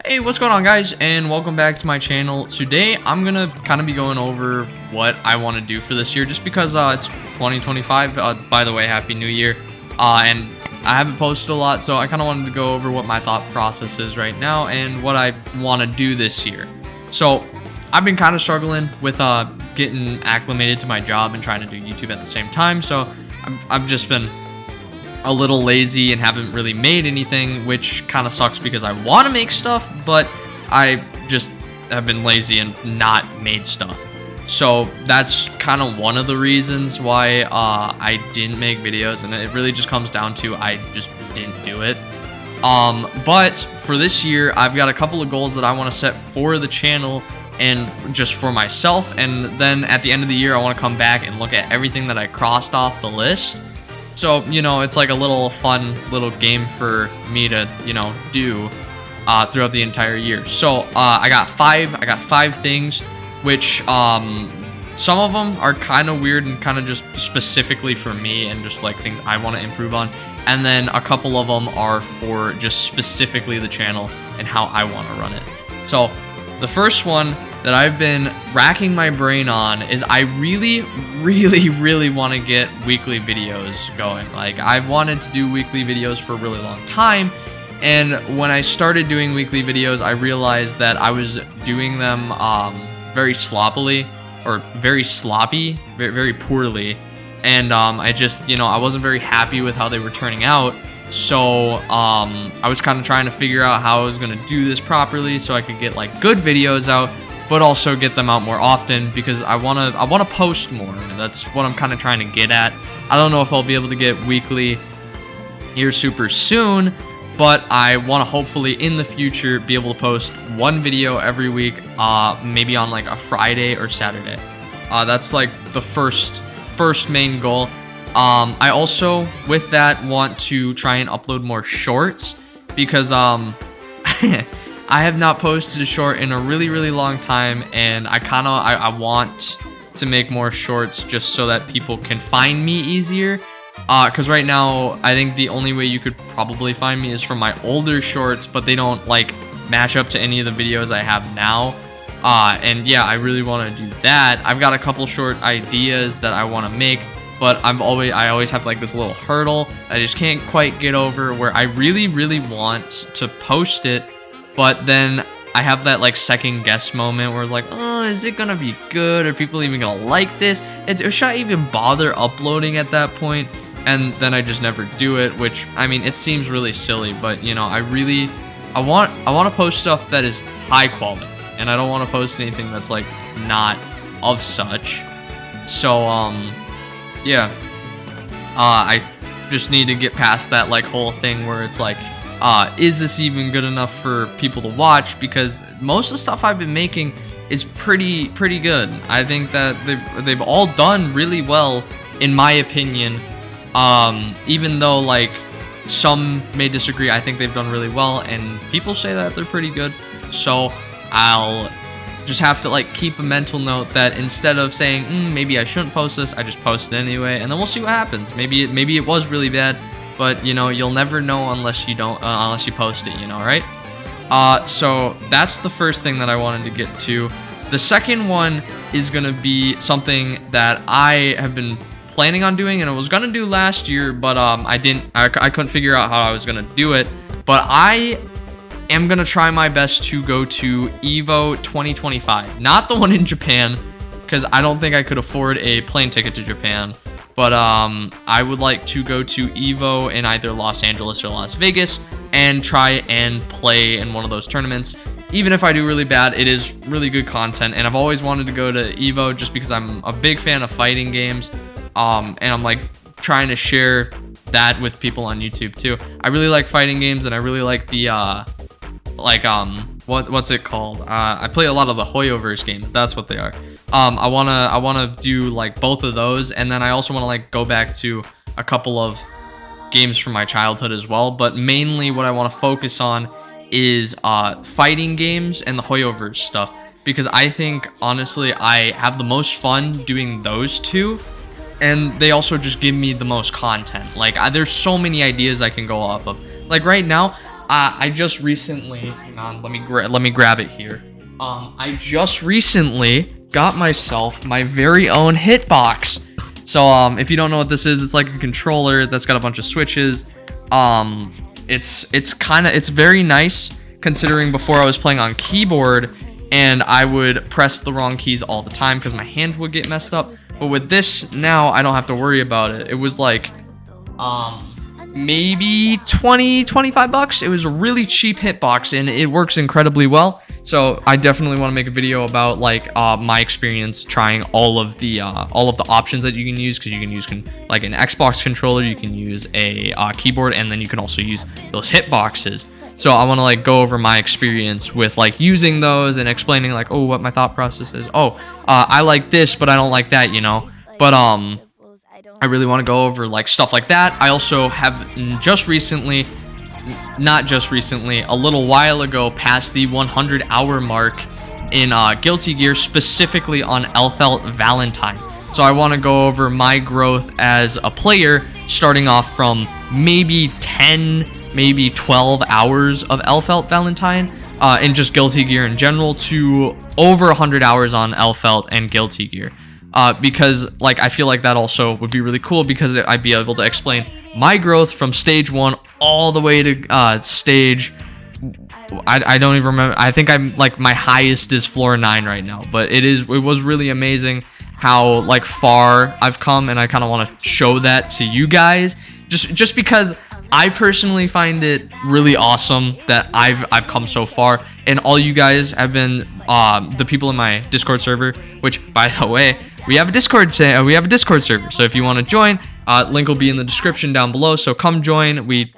Hey, what's going on, guys, and welcome back to my channel. Today I'm gonna kind of be going over what I want to do for this year, just because it's 2025. By the way, happy new year. And I haven't posted a lot, so I kind of wanted to go over what my thought process is right now and what I want to do this year. So I've been kind of struggling with getting acclimated to my job and trying to do YouTube at the same time, so I've just been a little lazy and haven't really made anything, which kind of sucks because I want to make stuff, but I just have been lazy and not made stuff. So that's kind of one of the reasons why I didn't make videos, and it really just comes down to I just didn't do it. But for this year, I've got a couple of goals that I want to set for the channel and just for myself, and then at the end of the year I want to come back and look at everything that I crossed off the list. So, you know, it's like a little fun little game for me to, you know, do throughout the entire year. So I got five things, which some of them are kind of weird and kind of just specifically for me and just like things I want to improve on. And then a couple of them are for just specifically the channel and how I want to run it. So the first one that I've been racking my brain on is I really want to get weekly videos going. Like, I've wanted to do weekly videos for a really long time, and when I started doing weekly videos, I realized that I was doing them very sloppily, or very sloppy, very poorly, and I just, you know, I wasn't very happy with how they were turning out. So I was kind of trying to figure out how I was going to do this properly so I could get like good videos out, but also get them out more often, because I want to post more. And that's what I'm kind of trying to get at. I don't know if I'll be able to get weekly here super soon, but I want to hopefully in the future be able to post one video every week, maybe on like a Friday or Saturday. That's like the first main goal. I also, with that, want to try and upload more shorts, because I have not posted a short in a really long time, and I want to make more shorts just so that people can find me easier. Because right now, I think the only way you could probably find me is from my older shorts, but they don't like match up to any of the videos I have now. And yeah, I really want to do that. I've got a couple short ideas that I want to make, but I always have like this little hurdle I just can't quite get over, where I really want to post it, but then I have that like second guess moment where it's like, oh, is it gonna be good? Are people even gonna like this? Or should I even bother uploading at that point? And then I just never do it, which, I mean, it seems really silly, but you know, I want to post stuff that is high quality, and I don't want to post anything that's like not of such. So yeah, I just need to get past that like whole thing where it's like, is this even good enough for people to watch? Because most of the stuff I've been making is pretty good. I think that they've all done really well, in my opinion. Even though like some may disagree, I think they've done really well, and people say that they're pretty good. So I'll just have to like keep a mental note that instead of saying maybe I shouldn't post this, I just post it anyway, and then we'll see what happens. Maybe it was really bad, but you know, you'll never know unless you post it, you know, right? So that's the first thing that I wanted to get to. The second one is gonna be something that I have been planning on doing, and I was gonna do last year, but I couldn't figure out how I was gonna do it. But I am gonna try my best to go to EVO 2025, not the one in Japan, because I don't think I could afford a plane ticket to Japan. But I would like to go to EVO in either Los Angeles or Las Vegas and try and play in one of those tournaments. Even if I do really bad, it is really good content, and I've always wanted to go to EVO just because I'm a big fan of fighting games, and I'm like trying to share that with people on YouTube too. I really like fighting games, and I really like the what's it called? I play a lot of the Deltaboi'S games. That's what they are. I wanna do like both of those, and then I also wanna like go back to a couple of games from my childhood as well. But mainly, what I want to focus on is fighting games and the Deltaboi'S stuff, because I think honestly I have the most fun doing those two, and they also just give me the most content. Like, there's so many ideas I can go off of. Like right now, I just recently, hang on, let me grab it here. I just recently got myself my very own hitbox. So if you don't know what this is, it's like a controller that's got a bunch of switches. It's very nice, considering before I was playing on keyboard and I would press the wrong keys all the time because my hand would get messed up. But with this now, I don't have to worry about it. It was like maybe 25 bucks. It was a really cheap hitbox and it works incredibly well. So I definitely want to make a video about like my experience trying all of the options that you can use, because you can use like an Xbox controller, you can use a keyboard, and then you can also use those hitboxes. So I want to like go over my experience with like using those and explaining like, oh, what my thought process is. Oh, I like this, but I don't like that, you know. But I really want to go over like stuff like that. I also have just recently, not just recently, a little while ago, passed the 100-hour mark in Guilty Gear, specifically on Elfelt Valentine. So I want to go over my growth as a player, starting off from maybe 10, maybe 12 hours of Elfelt Valentine, and just Guilty Gear in general, to over 100 hours on Elfelt and Guilty Gear. Because like I feel like that also would be really cool, because I'd be able to explain my growth from stage 1 all the way to stage, I don't even remember. I think I'm like, my highest is floor 9 right now, but it was really amazing how like far I've come, and I kind of want to show that to you guys, just because I personally find it really awesome that I've come so far, and all you guys have been the people in my Discord server, which, by the way, we have a Discord server. So if you want to join, link will be in the description down below. So come join. We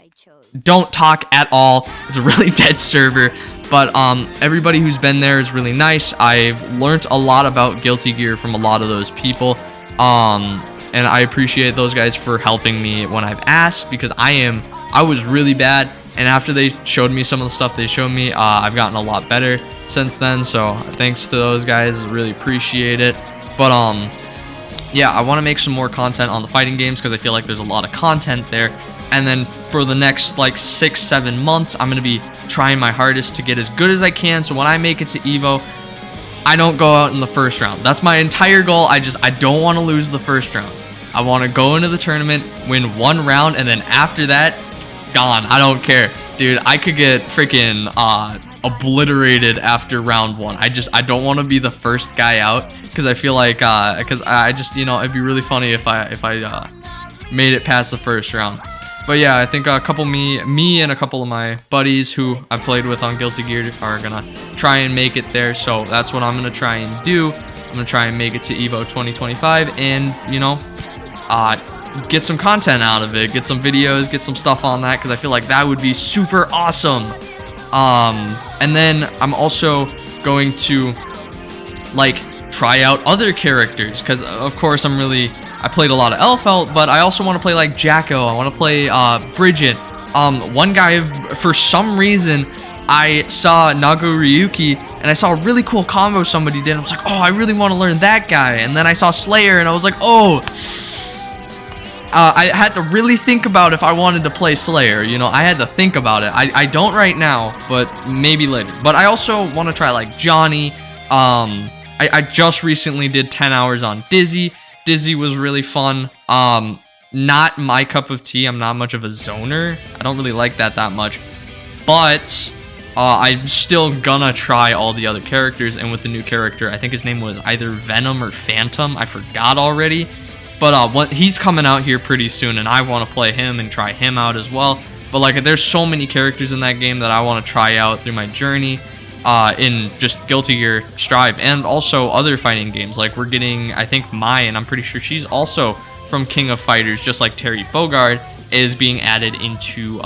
don't talk at all. It's a really dead server, but everybody who's been there is really nice. I've learned a lot about Guilty Gear from a lot of those people, and I appreciate those guys for helping me when I've asked, because I was really bad, and after they showed me some of the stuff they showed me, I've gotten a lot better since then. So thanks to those guys, really appreciate it. But yeah, I want to make some more content on the fighting games, because I feel like there's a lot of content there. And then for the next like 6-7 months, I'm going to be trying my hardest to get as good as I can, so when I make it to Evo, I don't go out in the first round. That's my entire goal. I don't want to lose the first round. I want to go into the tournament, win 1 round, and then after that, gone. I don't care, dude. I could get freaking obliterated after round 1. I don't want to be the first guy out, because I feel like because I just, you know, it'd be really funny if I made it past the first round. But yeah, I think a couple me and a couple of my buddies who I played with on Guilty Gear are gonna try and make it there. So that's what I'm gonna try and do. I'm gonna try and make it to Evo 2025, and you know, get some content out of it, get some videos, get some stuff on that, because I feel like that would be super awesome. And then I'm also going to like try out other characters, because of course I played a lot of Elfelt, but I also want to play like Jacko. I want to play Bridget. One guy, for some reason, I saw Nagoriyuki and I saw a really cool combo somebody did. I was like, oh, I really want to learn that guy. And then I saw Slayer and I was like, oh, I had to really think about if I wanted to play Slayer. You know, I had to think about it. I don't right now, but maybe later. But I also want to try like Johnny. I just recently did 10 hours on Dizzy. Dizzy was really fun. Not my cup of tea. I'm not much of a zoner. I don't really like that much. But I'm still gonna try all the other characters. And with the new character, I think his name was either Venom or Phantom. I forgot already. But he's coming out here pretty soon, and I want to play him and try him out as well. But like, there's so many characters in that game that I want to try out through my journey. In just Guilty Gear Strive, and also other fighting games. Like, we're getting, I think Mai, and I'm pretty sure she's also from King of Fighters, just like Terry Bogard is being added into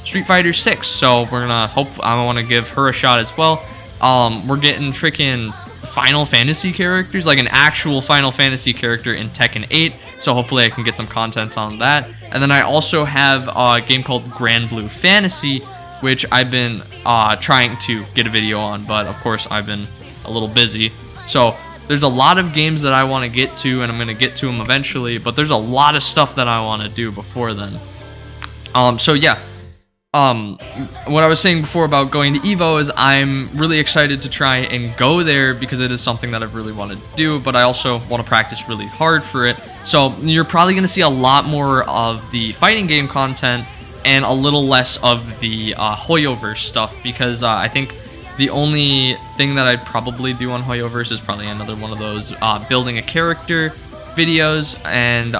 Street Fighter 6. So we're gonna I want to give her a shot as well. We're getting freaking Final Fantasy characters, like an actual Final Fantasy character in Tekken 8. So hopefully I can get some content on that. And then I also have a game called Grand Blue Fantasy, which I've been trying to get a video on, but of course I've been a little busy. So there's a lot of games that I want to get to, and I'm going to get to them eventually, but there's a lot of stuff that I want to do before then. So yeah, what I was saying before about going to Evo is I'm really excited to try and go there because it is something that I've really wanted to do, but I also want to practice really hard for it. So you're probably going to see a lot more of the fighting game content and a little less of the Hoyoverse stuff, because I think the only thing that I'd probably do on Hoyoverse is probably another one of those building a character videos, and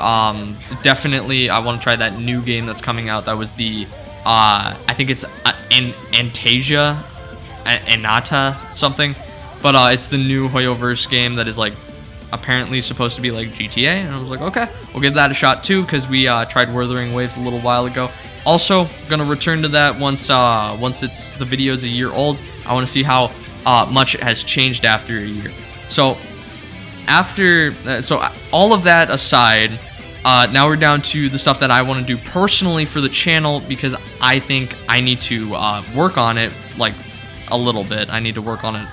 definitely I want to try that new game that's coming out. That was the I think it's Antasia, Anata something, but it's the new Hoyoverse game that is like apparently supposed to be like GTA, and I was like, okay, we'll give that a shot too, because we tried Wuthering Waves a little while ago. Also, gonna return to that once it's the video's a year old. I want to see how much it has changed after a year. So all of that aside, now we're down to the stuff that I want to do personally for the channel, because I think I need to work on it like a little bit. I need to work on it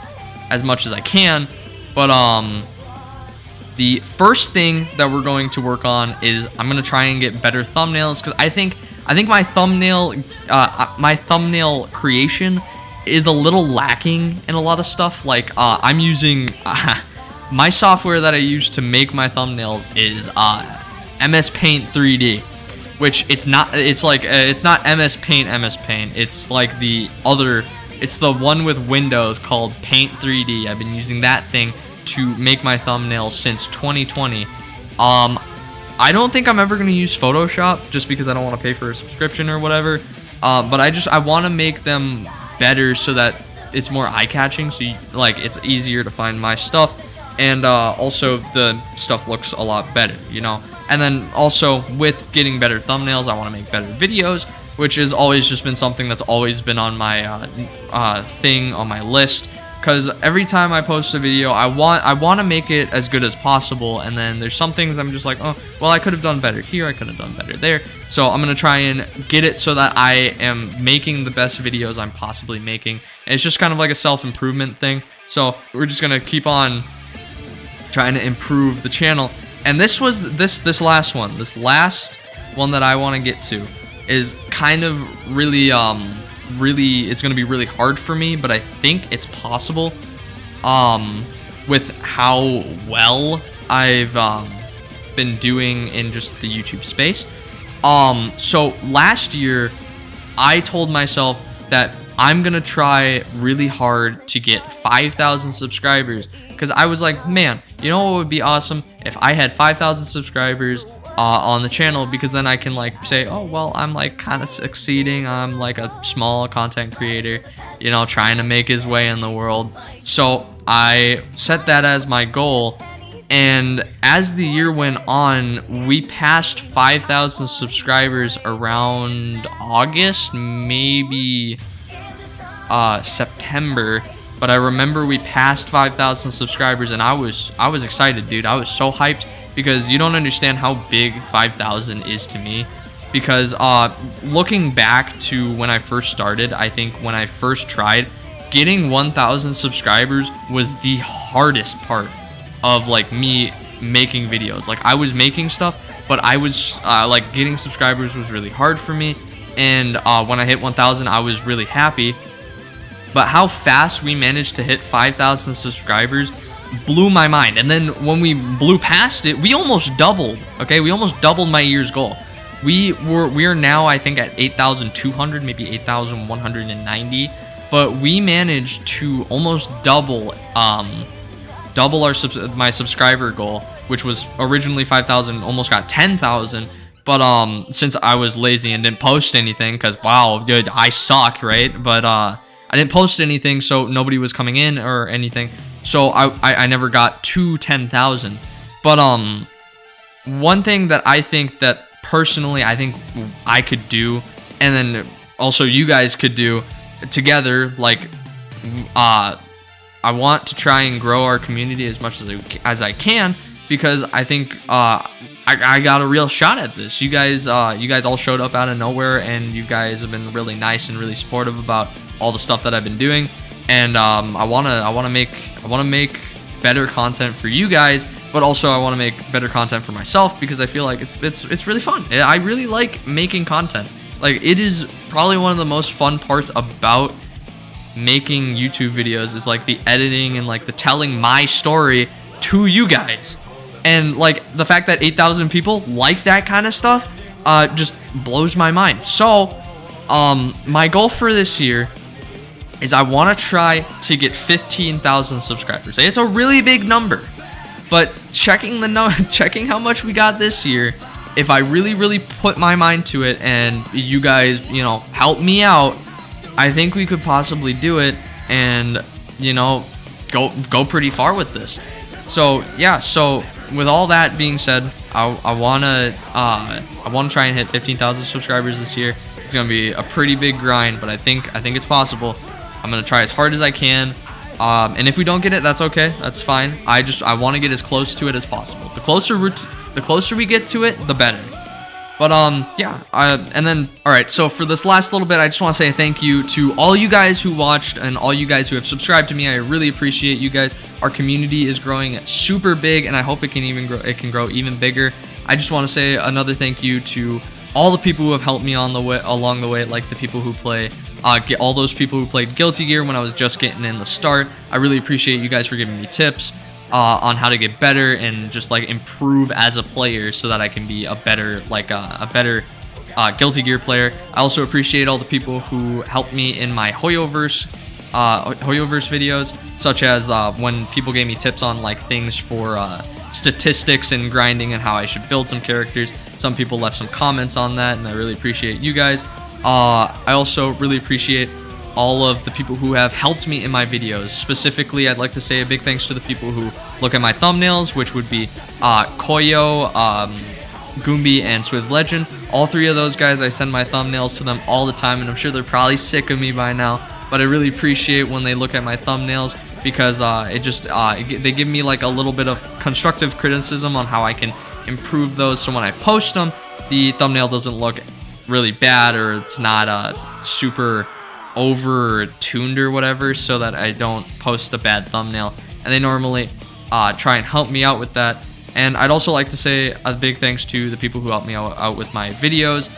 as much as I can. But the first thing that we're going to work on is I'm gonna try and get better thumbnails, because I think my thumbnail creation is a little lacking in a lot of stuff. Like I'm using my software that I use to make my thumbnails is MS Paint 3D, which it's not MS Paint. It's like it's the one with Windows called Paint 3D. I've been using that thing to make my thumbnails since 2020. I don't think I'm ever going to use Photoshop, just because I don't want to pay for a subscription or whatever. But I want to make them better so that it's more eye-catching, so it's easier to find my stuff, and also the stuff looks a lot better, you know. And then also with getting better thumbnails, I want to make better videos, which has always just been something that's always been on my thing on my list. Because every time I post a video, I want to make it as good as possible, and then there's some things I'm just like, oh, well, I could have done better here, I could have done better there. So I'm going to try and get it so that I am making the best videos I'm possibly making. And it's just kind of like a self-improvement thing. So we're just going to keep on trying to improve the channel. And this last one that I want to get to is kind of really it's going to be really hard for me, but I think it's possible with how well I've been doing in just the YouTube space. So last year I told myself that I'm going to try really hard to get 5,000 subscribers, because I was like, man, you know what would be awesome if I had 5,000 subscribers on the channel, because then I can like say, oh, well, I'm like kind of succeeding. I'm like a small content creator, you know, trying to make his way in the world. So I set that as my goal, and as the year went on, we passed 5,000 subscribers around August, maybe September. But I remember we passed 5,000 subscribers, and I was excited, dude. I was so hyped, because you don't understand how big 5,000 is to me. Because looking back to when I first started, I think when I first tried, getting 1,000 subscribers was the hardest part of like me making videos. Like I was making stuff, but I was like getting subscribers was really hard for me. And when I hit 1,000, I was really happy. But how fast we managed to hit 5,000 subscribers blew my mind. And then when we blew past it, we almost doubled. Okay, we almost doubled my year's goal. We are now, I think, at 8,200, maybe 8,190. But we managed to almost double my subscriber goal, which was originally 5,000, almost got 10,000. But since I was lazy and didn't post anything, because wow, dude, I suck, right? But I didn't post anything, so nobody was coming in or anything. So I never got to 10,000. But one thing that I think that personally I think I could do, and then also you guys could do together, like I want to try and grow our community as much as I can, because I think I got a real shot at this. You guys all showed up out of nowhere, and you guys have been really nice and really supportive about all the stuff that I've been doing. And I wanna make better content for you guys, but also I want to make better content for myself, because I feel like it's really fun. I really like making content. Like, it is probably one of the most fun parts about making YouTube videos, is like the editing and like the telling my story to you guys. And like the fact that 8,000 people like that kind of stuff just blows my mind. So my goal for this year is I want to try to get 15,000 subscribers. It's a really big number, but checking how much we got this year, if I really put my mind to it and you guys, you know, help me out, I think we could possibly do it and, you know, go pretty far with this. So yeah, so with all that being said, I wanna try and hit 15,000 subscribers this year. It's gonna be a pretty big grind, but I think it's possible. I'm gonna try as hard as I can, and if we don't get it, that's okay. That's fine. I want to get as close to it as possible. The closer we get to it, the better. But yeah, and then all right. So for this last little bit, I just want to say thank you to all you guys who watched and all you guys who have subscribed to me. I really appreciate you guys. Our community is growing super big, and I hope it can grow even bigger. I just want to say another thank you to all the people who have helped me along the way, like the people who play, all those people who played Guilty Gear when I was just getting in the start. I really appreciate you guys for giving me tips on how to get better and just like improve as a player, so that I can be a better Guilty Gear player. I also appreciate all the people who helped me in my Hoyoverse videos, such as when people gave me tips on like things for statistics and grinding and how I should build some characters. Some people left some comments on that, and I really appreciate you guys. I also really appreciate all of the people who have helped me in my videos. Specifically, I'd like to say a big thanks to the people who look at my thumbnails, which would be Koyo, Goombi, and Swizz Legend. All three of those guys, I send my thumbnails to them all the time, and I'm sure they're probably sick of me by now, but I really appreciate when they look at my thumbnails, because they give me like a little bit of constructive criticism on how I can improve those, so when I post them, the thumbnail doesn't look really bad, or it's not super over tuned or whatever, so that I don't post a bad thumbnail. And they normally try and help me out with that. And I'd also like to say a big thanks to the people who helped me out with my videos,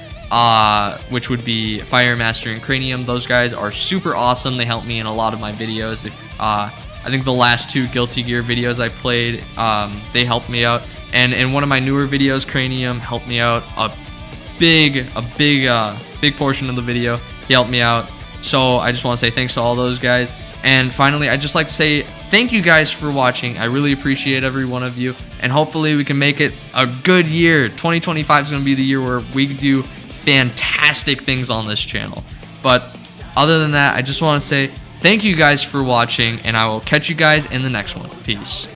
which would be Fire Master and Cranium. Those guys are super awesome. They helped me in a lot of my videos. I think the last 2 Guilty Gear videos I played, they helped me out. And in one of my newer videos, Cranium helped me out a big portion of the video. He helped me out. So I just want to say thanks to all those guys. And finally, I'd just like to say thank you guys for watching. I really appreciate every one of you. And hopefully we can make it a good year. 2025 is going to be the year where we do fantastic things on this channel. But other than that, I just want to say thank you guys for watching, and I will catch you guys in the next one. Peace.